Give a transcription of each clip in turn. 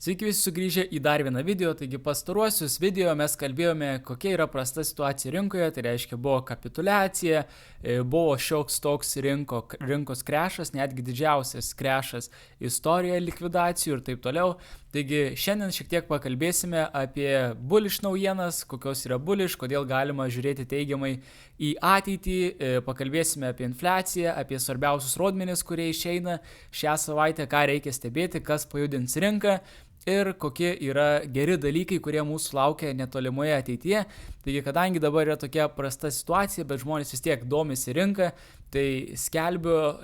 Sveiki visi sugrįžę į dar vieną video, taigi pastaruosius video mes kalbėjome, kokia yra prasta situacija rinkoje, tai reiškia buvo kapituliacija, buvo šioks toks rinkos krešas, netgi didžiausias krešas istorijoje likvidacijų ir taip toliau. Taigi šiandien šiek tiek pakalbėsime apie bullish naujienas, kokios yra bullish, kodėl galima žiūrėti teigiamai į ateitį, pakalbėsime apie infliaciją, apie svarbiausius rodmenis, kurie išeina šią savaitę, ką reikia stebėti, kas pajudins rinką. Ir kokie yra geri dalykai, kurie mūsų laukia netolimoje ateityje. Taigi, kadangi dabar yra tokia prasta situacija, bet žmonės vis tiek domisi rinką, tai skelbiu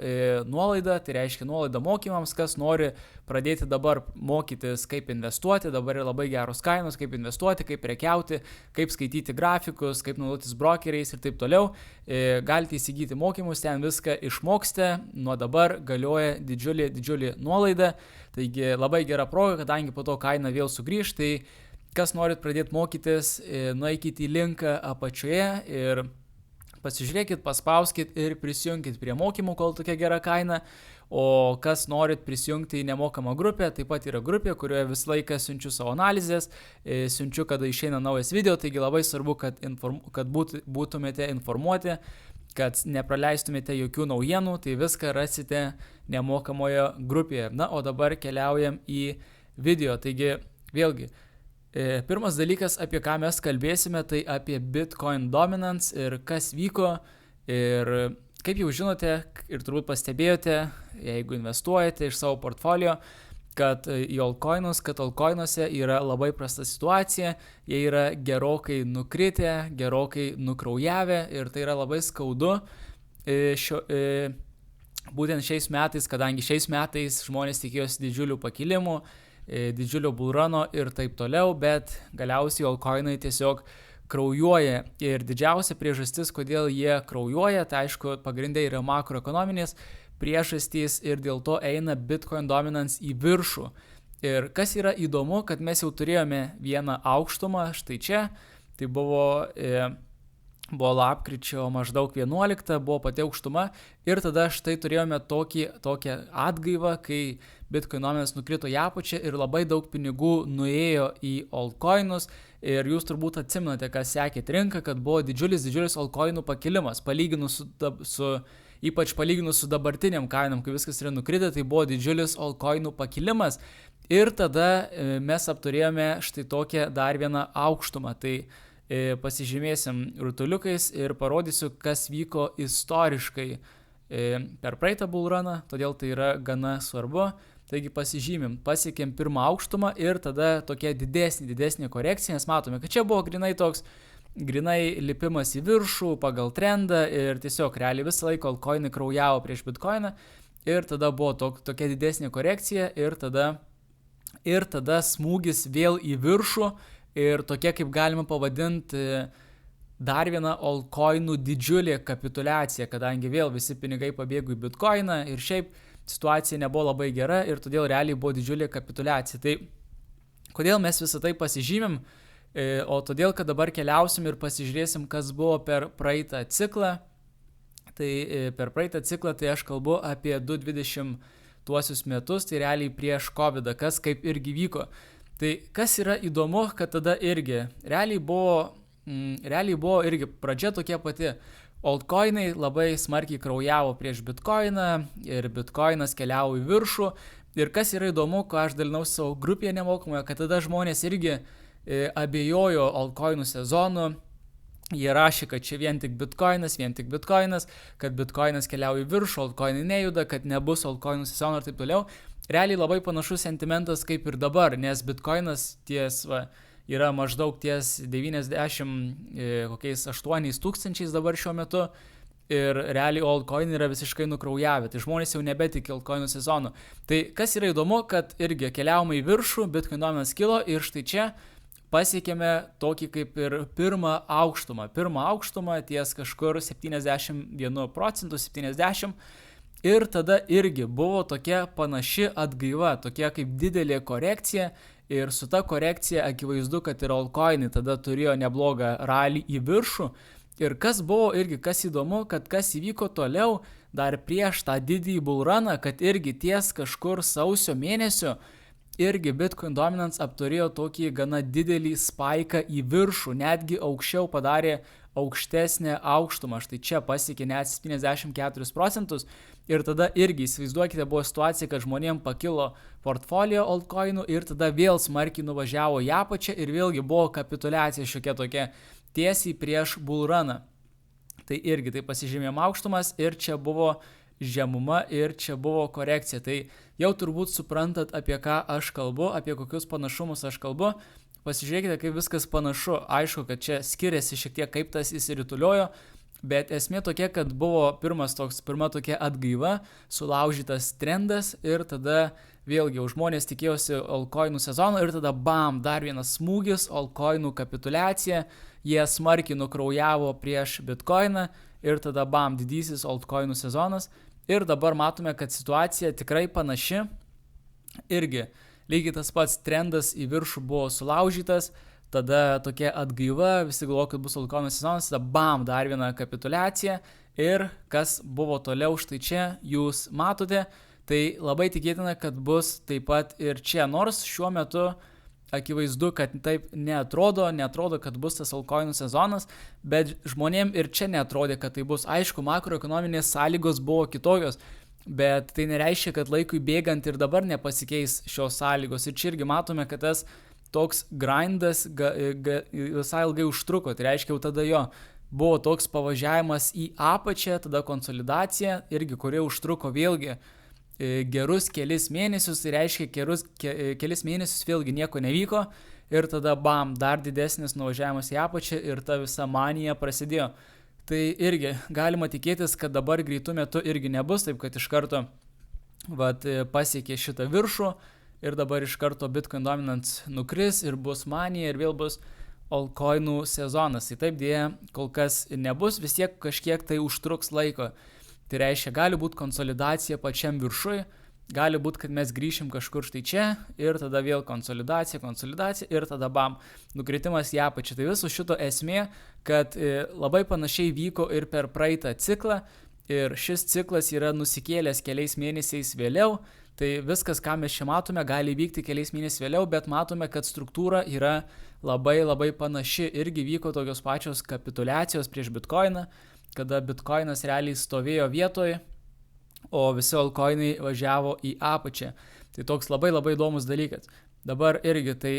nuolaidą, tai reiškia nuolaidą mokymams, kas nori pradėti dabar mokytis, kaip investuoti, dabar yra labai geros kainos, kaip investuoti, kaip prekiauti, kaip skaityti grafikus, kaip naudotis brokeriais ir taip toliau. Galite įsigyti mokymus, ten viską išmoksite, nuo dabar galioja didžiulį nuolaidą. Taigi labai gera proga, kadangi po to kaina vėl sugrįž, tai kas norit pradėti mokytis, nueikite į linką apačioje ir pasižiūrėkit, paspauskit ir prisijungkit prie mokymų, kol tokia gera kaina. O kas norit prisijungti į nemokamą grupę, taip pat yra grupė, kurioje visą laiką siunčiu savo analizės, siunčiu, kada išeina naujas video, taigi labai svarbu, kad būtumėte informuoti, kad nepraleistumėte jokių naujienų, tai viską rasite nemokamoje grupėje. Na, o dabar keliaujam į video. Taigi, vėlgi, pirmas dalykas, apie ką mes kalbėsime, tai apie Bitcoin dominance ir kas vyko. Ir kaip jau žinote ir turbūt pastebėjote, jeigu investuojate iš savo portfolio, kad į altcoinus, kad altcoinuose yra labai prasta situacija, jie yra gerokai nukritę, gerokai nukraujavę ir tai yra labai skaudu būtent šiais metais, kadangi šiais metais žmonės tikėjosi didžiulių pakilimų, didžiulio bullruno ir taip toliau, bet galiausiai altcoinai tiesiog kraujuoja ir didžiausia priežastis, kodėl jie kraujuoja, tai aišku, pagrindai yra makroekonominės priežastys ir dėl to eina Bitcoin dominance į viršų. Ir kas yra įdomu, kad mes jau turėjome vieną aukštumą, štai čia, tai buvo lapkričio maždaug 11, buvo pati aukštuma ir tada štai turėjome tokią atgaivą, kai Bitcoin dominance nukrito į apačią ir labai daug pinigų nuėjo į altcoinus ir jūs turbūt atsimenate, kas sekėt rinką, kad buvo didžiulis altcoinų pakilimas, ypač palyginus su dabartiniam kainom, kai viskas yra nukritę, tai buvo didžiulis altcoinų pakilimas ir tada mes apturėjome štai tokią dar vieną aukštumą. Tai pasižymėsim rutuliukais ir parodysiu, kas vyko istoriškai per praeitą bullruną, todėl tai yra gana svarbu. Taigi pasižymim, pasiekėm pirmą aukštumą ir tada tokia didesnė korekcija, nes matome, kad čia buvo grinai lipimas į viršų pagal trendą ir tiesiog realiai visą laiką altcoinai kraujavo prieš Bitcoiną ir tada buvo tokia didesnė korekcija ir tada smūgis vėl į viršų ir tokia, kaip galima pavadinti, dar viena altcoinų didžiulė kapituliacija, kadangi vėl visi pinigai pabėgo į Bitcoiną ir šiaip situacija nebuvo labai gera ir todėl realiai buvo didžiulė kapituliacija. Tai kodėl mes visą tai pasižymim? O todėl, kad dabar keliausim ir pasižiūrėsim, kas buvo per praeitą ciklą. Tai per praeitą ciklą tai aš kalbu apie 2020 metus, tai realiai prieš COVID, kas kaip irgi vyko. Tai kas yra įdomu, kad tada irgi realiai buvo irgi pradžia tokia pati. Altcoinai labai smarkiai kraujavo prieš Bitcoiną ir Bitcoinas keliavo į viršų. Ir kas yra įdomu, ko aš dalinau savo grupėje nemokamoje, kad tada žmonės irgi abejojo altcoinų sezonu, jie rašė, kad čia vien tik Bitcoinas, kad Bitcoinas keliauja į viršų, altcoinai nejuda, kad nebus altcoinų sezono ir taip toliau. Realiai labai panašus sentimentas kaip ir dabar, nes Bitcoinas yra maždaug ties 98 tūkstančiais dabar šiuo metu ir realiai altcoinai yra visiškai nukraujavę, tai žmonės jau nebetiki altcoinų sezonu. Tai kas yra įdomu, kad irgi keliavome į viršų, Bitcoin dominance kilo ir štai čia pasiekėme tokį kaip ir pirmą aukštumą ties kažkur 71 procentų, 70 ir tada irgi buvo tokia panaši atgaiva, tokia kaip didelė korekcija ir su ta korekcija akivaizdu, kad ir altcoinai tada turėjo neblogą ralį į viršų ir kas buvo irgi, kas įdomu, kad kas įvyko toliau dar prieš tą didįjį bullruną, kad irgi ties kažkur sausio mėnesio irgi Bitcoin Dominance apturėjo tokį gana didelį spaiką į viršų, netgi aukščiau padarė aukštesnę aukštumą, štai čia pasiekė net 74% ir tada irgi įsivaizduokite, buvo situacija, kad žmonėm pakilo portfolio altcoinų ir tada vėl smarkiai nuvažiavo į apačią ir vėlgi buvo kapituliacija šiokia tokia tiesiai prieš bullruną. Tai irgi tai pasižymėjom aukštumas ir čia buvo žemuma ir čia buvo korekcija. Tai jau turbūt suprantat, apie ką aš kalbu, apie kokius panašumus aš kalbu. Pasižiūrėkite, kaip viskas panašu. Aišku, kad čia skiriasi šiek tiek, kaip tas įsirituliojo, bet esmė tokia, kad buvo pirma tokia atgaiva, sulaužytas trendas ir tada vėlgi jau žmonės tikėjosi altcoinų sezono ir tada bam, dar vienas smūgis, altcoinų kapituliacija, jie smarkiai nukraujavo prieš Bitcoiną ir tada bam, didysis altcoinų sezonas ir dabar matome, kad situacija tikrai panaši, irgi lygiai tas pats trendas į viršų buvo sulaužytas, tada tokia atgaiva, visi galvoja, kad bus altcoinų sezonas, tada bam, dar viena kapituliacija ir kas buvo toliau, štai čia jūs matote, tai labai tikėtina, kad bus taip pat ir čia, nors šiuo metu akivaizdu, kad taip neatrodo, kad bus tas altcoinų sezonas, bet žmonėm ir čia neatrodė, kad tai bus. Aišku, makroekonominės sąlygos buvo kitokios, bet tai nereiškia, kad laikui bėgant ir dabar nepasikeis šios sąlygos. Ir čia irgi matome, kad tas toks grindas visai ilgai užtruko. Tai reiškia, jau tada jo buvo toks pavažiavimas į apačią, tada konsolidacija, irgi kuri užtruko vėlgi gerus kelis mėnesius, tai reiškia kelis mėnesius vėlgi nieko nevyko ir tada bam, dar didesnis nuvažiavimas į apačią ir ta visa manija prasidėjo. Tai irgi galima tikėtis, kad dabar greitų metų irgi nebus, taip kad iš karto pasiekė šitą viršų ir dabar iš karto Bitcoin Dominance nukris ir bus manija ir vėl bus altcoinų sezonas. Tai taip dėja kol kas nebus, vis tiek kažkiek tai užtruks laiko. Tai reiškia, gali būti konsolidacija pačiam viršui, gali būti, kad mes grįšim kažkur štai čia ir tada vėl konsolidacija ir tada bam, nukritimas į apačią. Tai viso šito esmė, kad labai panašiai vyko ir per praeitą ciklą ir šis ciklas yra nusikėlęs keliais mėnesiais vėliau. Tai viskas, ką mes čia matome, gali vykti keliais mėnesiais vėliau, bet matome, kad struktūra yra labai panaši. Irgi vyko tokios pačios kapituliacijos prieš Bitcoiną, kada Bitcoinas realiai stovėjo vietoje, o visi altcoinai važiavo į apačią. Tai toks labai įdomus dalykas. Dabar irgi tai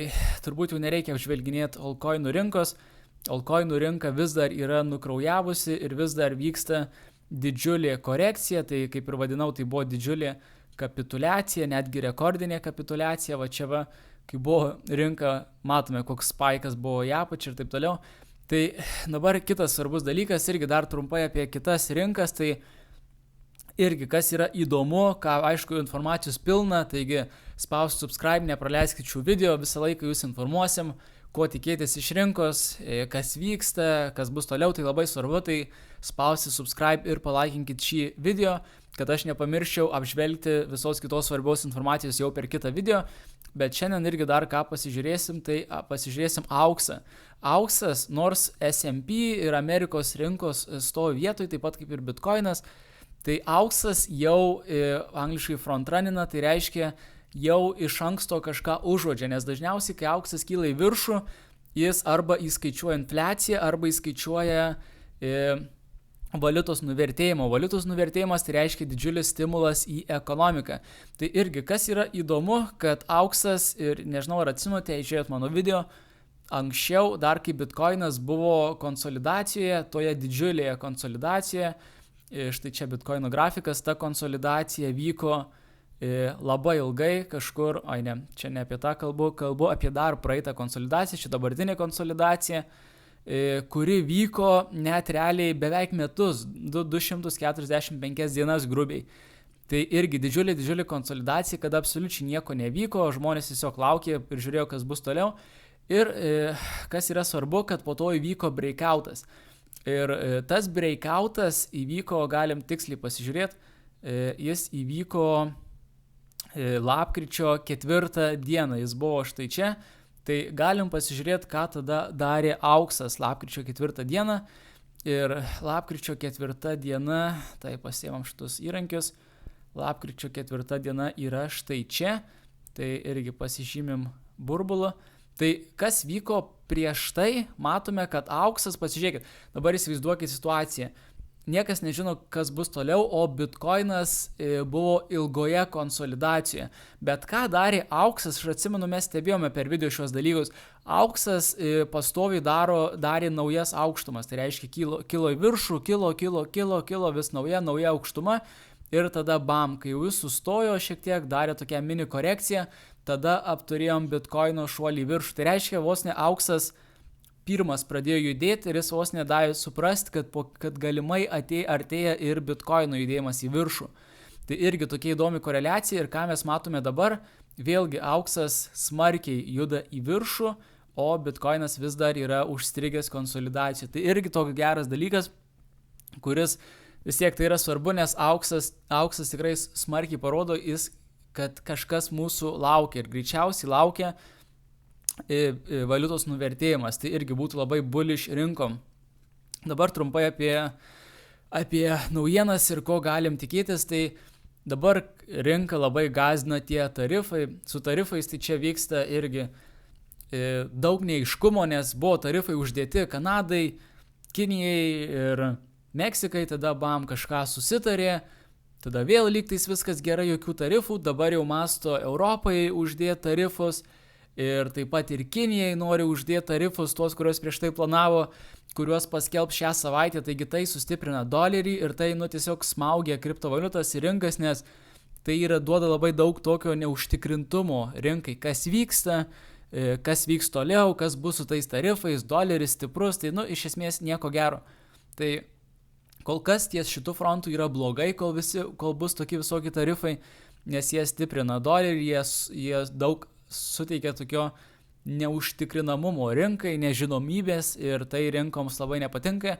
turbūt jau nereikia apžvelginėti altcoinų rinkos. Altcoinų rinka vis dar yra nukraujavusi ir vis dar vyksta didžiulė korekcija. Tai kaip ir vadinau, tai buvo didžiulė kapituliacija, netgi rekordinė kapituliacija. Va čia kai buvo rinka, matome, koks spaikas buvo į apačią ir taip toliau. Tai dabar kitas svarbus dalykas, irgi dar trumpai apie kitas rinkas, tai irgi kas yra įdomu, ką aišku informacijos pilna, taigi spausti subscribe, nepraleiskit šių video, visą laiką jūs informuosim, ko tikėtis iš rinkos, kas vyksta, kas bus toliau, tai labai svarbu, tai spausti subscribe ir palaikinkit šį video, kad aš nepamirščiau apžvelgti visos kitos svarbios informacijos jau per kitą video, bet šiandien irgi dar ką pasižiūrėsim, tai pasižiūrėsim auksą. Auksas, nors S&P ir Amerikos rinkos stovi vietoje, taip pat kaip ir Bitcoinas, tai auksas jau angliškai frontrunina, tai reiškia jau iš anksto kažką užuodžia, nes dažniausiai, kai auksas kyla į viršų, jis arba įskaičiuoja infliaciją, arba įskaičiuoja valiutos nuvertėjimo. Valiutos nuvertėjimas tai reiškia didžiulis stimulas į ekonomiką. Tai irgi, kas yra įdomu, kad auksas, ir nežinau, ar atsimenate, žiūrėjot mano video, anksčiau, dar kai Bitcoinas buvo konsolidacijoje, toje didžiulėje konsolidacijoje, štai čia Bitcoino grafikas, ta konsolidacija vyko labai ilgai kažkur, čia ne apie tą kalbu apie dar praeitą konsolidaciją, čia dabartinė konsolidacija, kuri vyko net realiai beveik metus, 245 dienas grubiai. Tai irgi didžiulė konsolidacija, kada absoliučiai nieko nevyko, žmonės tiesiog laukė ir žiūrėjo, kas bus toliau. Ir kas yra svarbu, kad po to įvyko breakoutas. Ir tas breakoutas įvyko, galim tiksliai pasižiūrėti, jis įvyko lapkričio 4 dieną, jis buvo štai čia. Tai galim pasižiūrėti, ką tada darė auksas lapkričio 4 dieną. Ir lapkričio 4 diena, tai pasiėmam šitus įrankius, lapkričio 4 diena yra štai čia. tai irgi pasižymim burbulu. Tai kas vyko prieš tai, matome, kad auksas, pasižiūrėkit, dabar įsivaizduokit situaciją. Niekas nežino, kas bus toliau, o Bitcoinas buvo ilgoje konsolidacijoje. Bet ką darė auksas, aš atsimenu, mes stebėjome per video šios dalykus, auksas pastoviai darė naujas aukštumas, tai reiškia kilo į viršų, kilo, vis nauja aukštuma ir tada bam, kai jau jis sustojo šiek tiek, darė tokią mini korekciją, tada apturėjom Bitcoino šuolį į viršų. Tai reiškia, vos ne auksas pirmas pradėjo judėti ir jis vos nedavė suprasti, kad galimai artėja ir Bitcoino judėjimas į viršų. Tai irgi tokia įdomi koreliacija ir ką mes matome dabar, vėlgi auksas smarkiai juda į viršų, o Bitcoinas vis dar yra užstrigęs konsolidacijų. Tai irgi toks geras dalykas, kuris vis tiek tai yra svarbu, nes auksas tikrai smarkiai parodo, kad kažkas mūsų laukia ir greičiausiai laukia valiutos nuvertėjimas, tai irgi būtų labai bullish rinkom. Dabar trumpai apie naujienas ir ko galim tikėtis, tai dabar rinka labai gąsdina tie tarifai, su tarifais tai čia vyksta irgi daug neaiškumo, nes buvo tarifai uždėti Kanadai, Kinijai ir Meksikai, tada bam kažką susitarė, tada vėl lygtais viskas gerai, jokių tarifų, dabar jau masto Europai uždėti tarifus, ir taip pat ir Kinijai nori uždėti tarifus, tuos, kuriuos prieš tai planavo, kuriuos paskelb šią savaitę, taigi tai sustiprina dolerį ir tai tiesiog smaugia kriptovaliutas į rinkas, nes tai duoda labai daug tokio neužtikrintumo rinkai, kas vyksta, kas vyks toliau, kas bus su tais tarifais, doleris stiprus, tai iš esmės nieko gero. Tai kol kas ties šitų frontų yra blogai, kol bus tokie visokie tarifai, nes jie stiprina dolerį, jie daug suteikia tokio neužtikrinamumo rinkai, nežinomybės ir tai rinkoms labai nepatinka.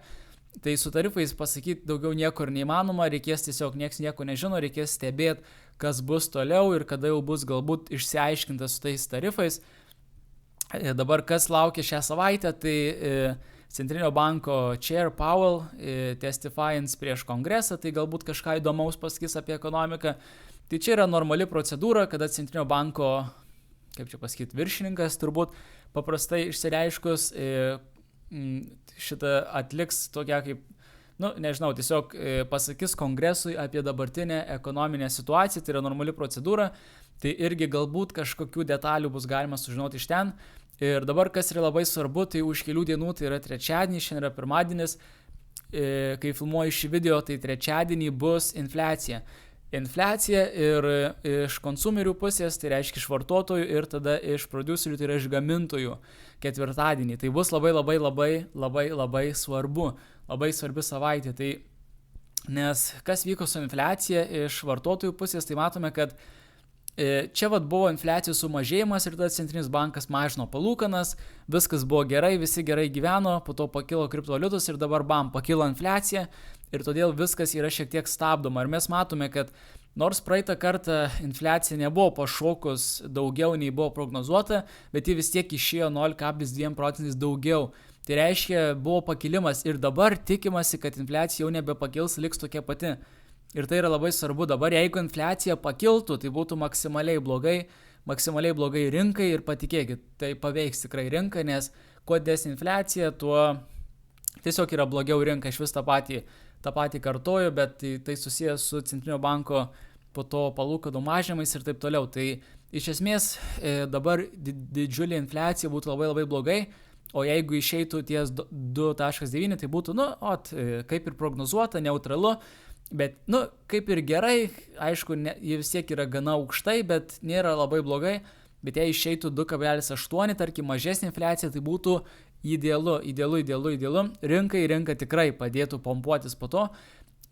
Tai su tarifais pasakyti daugiau niekur neįmanoma, reikės tiesiog nieks nieko nežino, reikės stebėti, kas bus toliau ir kada jau bus galbūt išsiaiškinta su tais tarifais. Dabar kas laukia šią savaitę, tai Centrinio banko Chair Powell testifyins prieš kongresą, tai galbūt kažką įdomaus pasakys apie ekonomiką. Tai čia yra normali procedūra, kada Centrinio banko viršininkas turbūt paprastai išsireiškus šitą atliks tokia kaip, tiesiog pasakys kongresui apie dabartinę ekonominę situaciją, tai yra normali procedūra, tai irgi galbūt kažkokių detalių bus galima sužinoti iš ten. Ir dabar kas yra labai svarbu, tai už kelių dienų, tai yra trečiadienį, šiandien yra pirmadienis, kai filmuoju šį video, tai trečiadienį bus infliacija. Infliacija ir iš konsumerių pusės, tai reiškia iš vartotojų ir tada iš producerių, tai yra iš gamintojų ketvirtadienį. Tai bus labai svarbu, labai svarbi savaitė. Tai, nes kas vyko su infliacija iš vartotojų pusės, tai matome, kad čia buvo infliacijos sumažėjimas ir tada Centrinis bankas mažino palūkanas, viskas buvo gerai, visi gerai gyveno, po to pakilo kriptovaliutos ir dabar pakilo infliacija. Ir todėl viskas yra šiek tiek stabdoma. Ir mes matome, kad nors praeitą kartą infliacija nebuvo pašokus daugiau nei buvo prognozuota, bet ji vis tiek išėjo 0,2 procentais daugiau. Tai reiškia, buvo pakilimas ir dabar tikimasi, kad infliacija jau nebepakils, liks tokia pati. Ir tai yra labai svarbu. Dabar jeigu infliacija pakiltų, tai būtų maksimaliai blogai rinkai ir patikėkit, tai paveiks tikrai rinką, nes kuo didesnė infliacija, tuo tiesiog yra blogiau rinka. Aš vis tą patį kartoju, bet tai susijęs su Centrinio banko po to palūkanų mažinimais ir taip toliau. Tai iš esmės dabar didžiulė infliacija būtų labai blogai, o jeigu išeitų ties 2,9, tai būtų, kaip ir prognozuota, neutralu, bet, kaip ir gerai, aišku, jie vis tiek yra gana aukštai, bet nėra labai blogai, bet jei išeitų 2,8, tarkim, mažesnė infliacija, tai būtų idealu. Rinka tikrai padėtų pompuotis po to.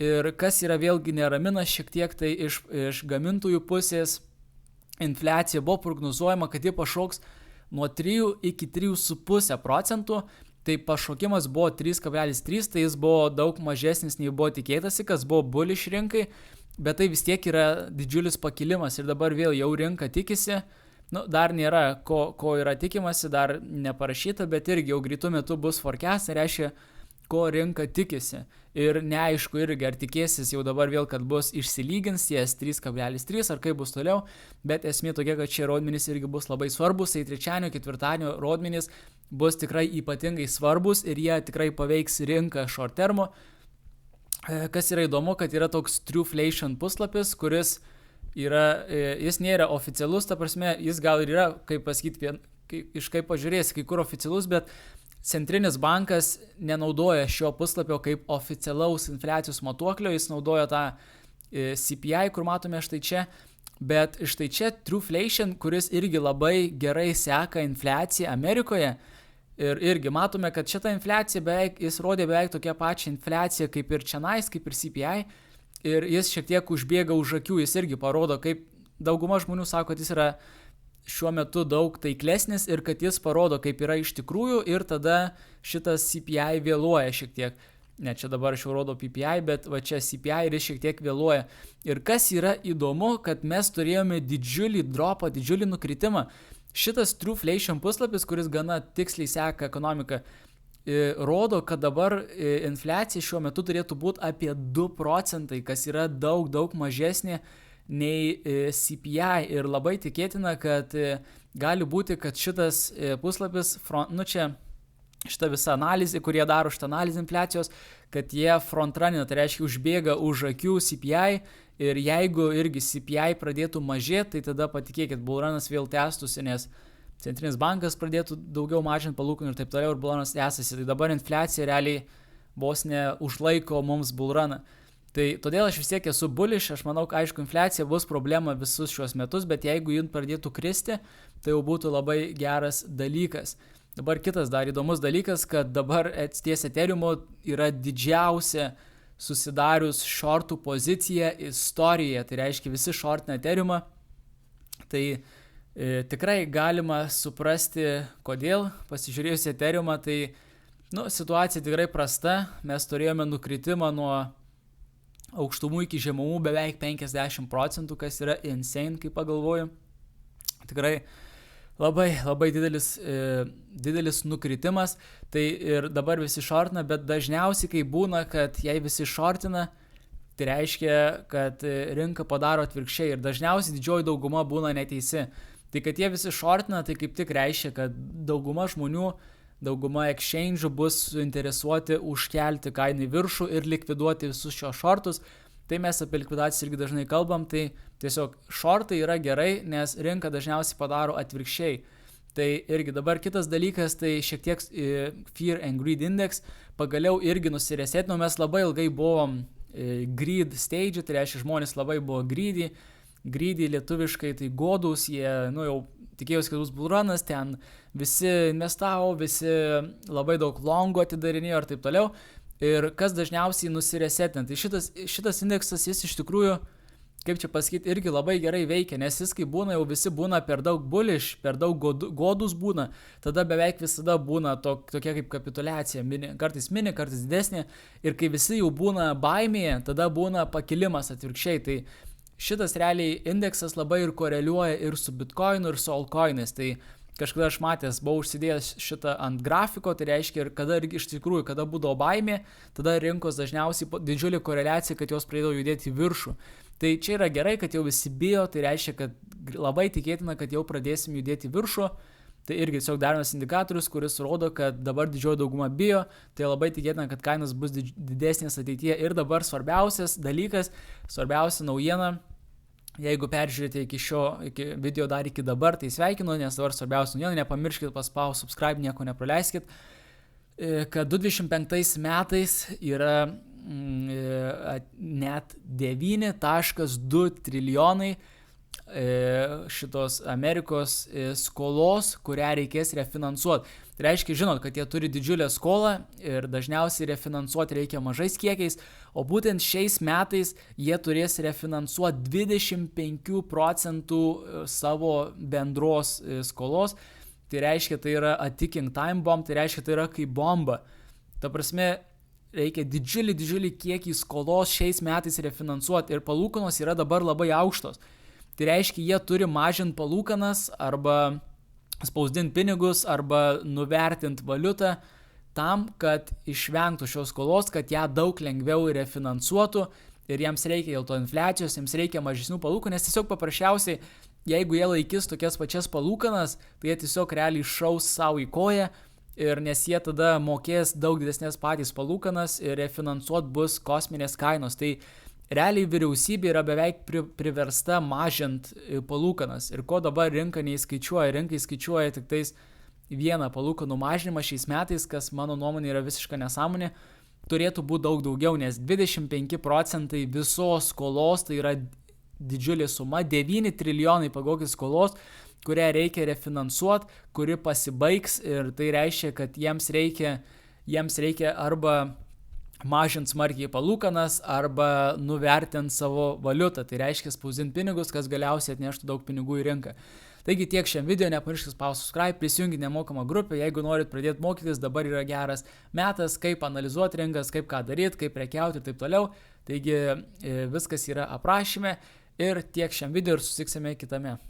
Ir kas yra vėlgi neramina šiek tiek, tai iš gamintojų pusės infliacija buvo prognozuojama, kad ji pašoks nuo 3 iki 3,5 procentų. Tai pašokimas buvo 3,3, tai jis buvo daug mažesnis nei buvo tikėtasi, kas buvo bullish rinkai, bet tai vis tiek yra didžiulis pakilimas ir dabar vėl jau rinka tikisi. Dar nėra, ko yra tikimasi, dar neparašyta, bet irgi jau greitų metų bus forecast, tai reiškia ko rinka tikisi. Ir neaišku irgi, ar tikėsis jau dabar vėl, kad bus išsilygins ties 3,3 ar kaip bus toliau, bet esmė tokia, kad šie rodmenys irgi bus labai svarbus, tai trečiadienio, ketvirtadienio rodmenys bus tikrai ypatingai svarbus ir jie tikrai paveiks rinką short termo. Kas yra įdomu, kad yra toks Trueflation puslapis, kuris yra, jis nėra oficialus, ta prasme, jis gal ir yra, kaip pasakyti, iš kaip pažiūrėsi, kai kur oficialus, bet Centrinis bankas nenaudoja šio puslapio kaip oficialaus infliacijos matuoklio, jis naudoja tą CPI, kur matome štai čia, bet štai čia Trueflation, kuris irgi labai gerai seka infliaciją Amerikoje, ir irgi matome, kad šitą infliaciją jis rodė beveik tokią pačią infliaciją kaip ir čionais, kaip ir CPI, ir jis šiek tiek užbėga už akių, jis irgi parodo, kaip dauguma žmonių sako, kad jis yra šiuo metu daug taiklesnis ir kad jis parodo, kaip yra iš tikrųjų, ir tada šitas CPI vėluoja šiek tiek. Ne, čia dabar aš jau rodo PPI, bet va čia CPI ir jis šiek tiek vėluoja. Ir kas yra įdomu, kad mes turėjome didžiulį dropą, didžiulį nukritimą. Šitas Trueflation puslapis, kuris gana tiksliai seka ekonomiką, rodo, kad dabar infliacija šiuo metu turėtų būti apie 2 procentai, kas yra daug mažesnė nei CPI, ir labai tikėtina, kad gali būti, kad šitas puslapis, šita visa analizė, kurie daro šitą analizę infliacijos, kad jie frontrunina, tai reiškia užbėga už akių CPI, ir jeigu irgi CPI pradėtų mažėti, tai tada patikėkit, bullrunas vėl tęstųsi, nes Centrinis bankas pradėtų daugiau mažinti palūkanų ir taip toliau, ir bullrunas tęsiasi. Tai dabar infliacija realiai vos ne užlaiko mums bullruną. Tai todėl aš vis tiek esu bullish, aš manau, kad aišku, infliacija bus problema visus šios metus, bet jeigu jin pradėtų kristi, tai jau būtų labai geras dalykas. Dabar kitas dar įdomus dalykas, kad dabar ties Ethereum yra didžiausia susidarius shortų pozicija istorijoje, tai reiškia visi shortina Ethereum, tai tikrai galima suprasti, kodėl, pasižiūrėjus Ethereum, tai situacija tikrai prasta, mes turėjome nukritimą nuo aukštumų iki žemumų beveik 50%, kas yra insane, kaip pagalvoju. Tikrai labai didelis nukritimas, tai ir dabar visi shortina, bet dažniausiai, kai būna, kad jei visi shortina, tai reiškia, kad rinka padaro atvirkščiai, ir dažniausiai didžioji dauguma būna neteisi. Tai kad jie visi shortina, tai kaip tik reiškia, kad dauguma žmonių, dauguma exchange'ų bus suinteresuoti užkelti kainą į viršų ir likviduoti visus šios shortus. Tai mes apie likvidaciją irgi dažnai kalbam, tai tiesiog shortai yra gerai, nes rinka dažniausiai padaro atvirkščiai. Tai irgi dabar kitas dalykas, tai šiek tiek Fear and Greed Index pagaliau irgi nusiresetino, mes labai ilgai buvom greed stage, tai reiškia žmonės labai buvo greedy lietuviškai, tai godus, jie jau tikėjusi, kad bus bullrunas, ten visi investavo, visi labai daug longų atidarinėjo ir taip toliau. Ir kas dažniausiai nusiresetina, tai šitas indeksas, jis iš tikrųjų, kaip čia pasakyti, irgi labai gerai veikia, nes jis kai būna, jau visi būna per daug bullish, per daug godus būna, tada beveik visada būna tokia kaip kapituliacija, kartais kartais didesnė, ir kai visi jau būna baimėje, tada būna pakilimas atvirkščiai. Tai šitas realiai indeksas labai ir koreliuoja ir su Bitcoinu, ir su altcoinais. Tai kažkada aš matęs, buvau užsidėjęs šitą ant grafiko, tai reiškia, ir kada irgi iš tikrųjų, kada būdavo baimė, tada rinkos dažniausiai didžiulė koreliacija, kad jos pradėjo judėti į viršų. Tai čia yra gerai, kad jau visi bijo, tai reiškia, kad labai tikėtina, kad jau pradėsim judėti į viršų. Tai irgi tiesiog dar vienas indikatorius, kuris rodo, kad dabar didžioji dauguma bijo, tai labai tikėtina, kad kainos bus didesnės ateityje. Ir dabar svarbiausias dalykas, svarbiausia naujiena, jeigu peržiūrėte iki video dar iki dabar, tai sveikinu, nes dabar svarbiausia naujiena, nepamirškit paspausti subscribe, nieko nepraleiskit, kad 2025 metais yra net 9,2 trilijonai šitos Amerikos skolos, kurią reikės refinansuoti. Tai reiškia, žinot, kad jie turi didžiulę skolą ir dažniausiai refinansuoti reikia mažais kiekiais, o būtent šiais metais jie turės refinansuoti 25% savo bendros skolos. Tai reiškia, tai yra a ticking time bomb, tai reiškia, tai yra kaip bomba. Ta prasme, reikia didžiulį kiekį skolos šiais metais refinansuoti ir palūkanos yra dabar labai aukštos. Tai reiškia, jie turi mažinti palūkanas arba spausdinti pinigus arba nuvertinti valiutą. tam, kad išvengtų šios skolos, kad ją daug lengviau refinansuotų ir jiems reikia dėl to infliacijos, jiems reikia mažesnių palūkanų, nes tiesiog paprasčiausiai, jeigu jie laikys tokias pačias palūkanas, tai jie tiesiog realiai šaus savo į koją ir nes jie tada mokės daug didesnės patys palūkanas ir refinansuot bus kosminės kainos. Tai realiai vyriausybė yra beveik priversta mažinti palūkanas ir ko dabar rinka neįskaičiuoja, rinkai skaičiuoja tik tais vieną palūkanų mažinimą šiais metais, kas mano nuomonė yra visiška nesąmonė, turėtų būti daug daugiau, nes 25% visos skolos, tai yra didžiulė suma, 9 trilijonai pagalvokit skolos, kurią reikia refinansuoti, kuri pasibaigs ir tai reiškia, kad jiems reikia arba mažinti smarkiai palūkanas arba nuvertinti savo valiutą, tai reiškia spausdinti pinigus, kas galiausiai atneštų daug pinigų į rinką. Taigi tiek šiam video, nepamirškit spausti subscribe, prisijungti nemokamą grupę, jeigu norit pradėti mokytis, dabar yra geras metas, kaip analizuoti rinkas, kaip ką daryti, kaip prekiauti ir taip toliau. Taigi viskas yra aprašyme ir tiek šiam video ir susitiksime kitame.